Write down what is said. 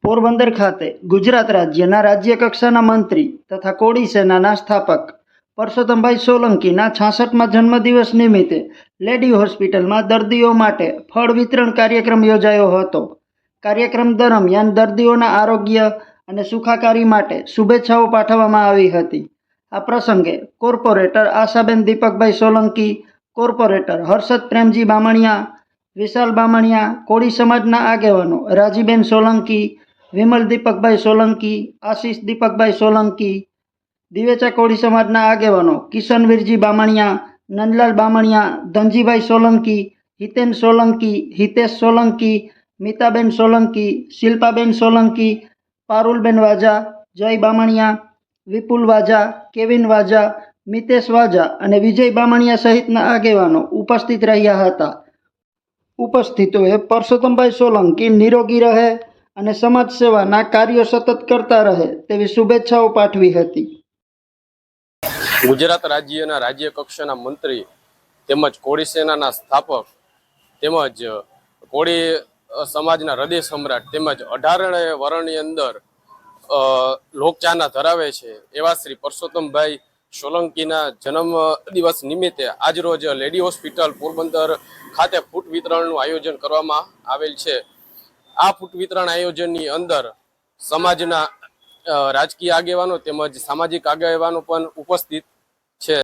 પોરબંદર ખાતે ગુજરાત રાજ્યના રાજ્યકક્ષાના મંત્રી તથા કોળી સેનાના સ્થાપક પરસોત્તમભાઈ સોલંકીના 66મા જન્મદિવસ નિમિત્તે લેડી હોસ્પિટલમાં દર્દીઓ માટે ફળ વિતરણ કાર્યક્રમ યોજાયો હતો। કાર્યક્રમ દરમિયાન દર્દીઓના આરોગ્ય અને સુખાકારી માટે શુભેચ્છાઓ પાઠવવામાં આવી હતી। આ પ્રસંગે કોર્પોરેટર આશાબેન દીપકભાઈ સોલંકી, કોર્પોરેટર હર્ષદ પ્રેમજી બામણિયા, વિશાલ બામણિયા, કોળી સમાજના આગેવાનો રાજીબેન સોલંકી, વિમલ દીપકભાઈ સોલંકી, આશીષ દીપકભાઈ સોલંકી, દિવેચા કોળી સમાજના આગેવાનો કિશનવીરજી બામણિયા, નંદલાલ બામણિયા, ધનજીભાઈ સોલંકી, હિતેન સોલંકી, હિતેશ સોલંકી, મીતાબેન સોલંકી, શિલ્પાબેન સોલંકી, પારુલબેન વાજા, જય બામણિયા, વિપુલ વાજા, કેવિન વાજા, મિતેશ વાજા અને વિજય બામણિયા સહિતના આગેવાનો ઉપસ્થિત રહ્યા હતા। ઉપસ્થિતોએ પરસોત્તમભાઈ સોલંકી નિરોગી રહે અને સમાજ સેવાના કાર્યો સતત કરતા રહે તેવી શુભેચ્છાઓ પાઠવી હતી। ગુજરાત રાજ્યના રાજ્ય કક્ષાના મંત્રી તેમજ કોળી સેનાના સ્થાપક તેમજ કોળી સમાજના હૃદય સમ્રાટ તેમજ 18 વર્ષની અંદર લોકચાહના ધરાવે છે એવા શ્રી પરસોત્તમભાઈ સોલંકીના જન્મ દિવસ નિમિત્તે આજરોજ લેડી હોસ્પિટલ પોરબંદર ખાતે ફૂટ વિતરણનું આયોજન કરવામાં આવેલ છે। આ ફૂટ વિતરણ આયોજનની અંદર સમાજના રાજકીય આગેવાનો તેમજ સામાજિક આગેવાનો પણ ઉપસ્થિત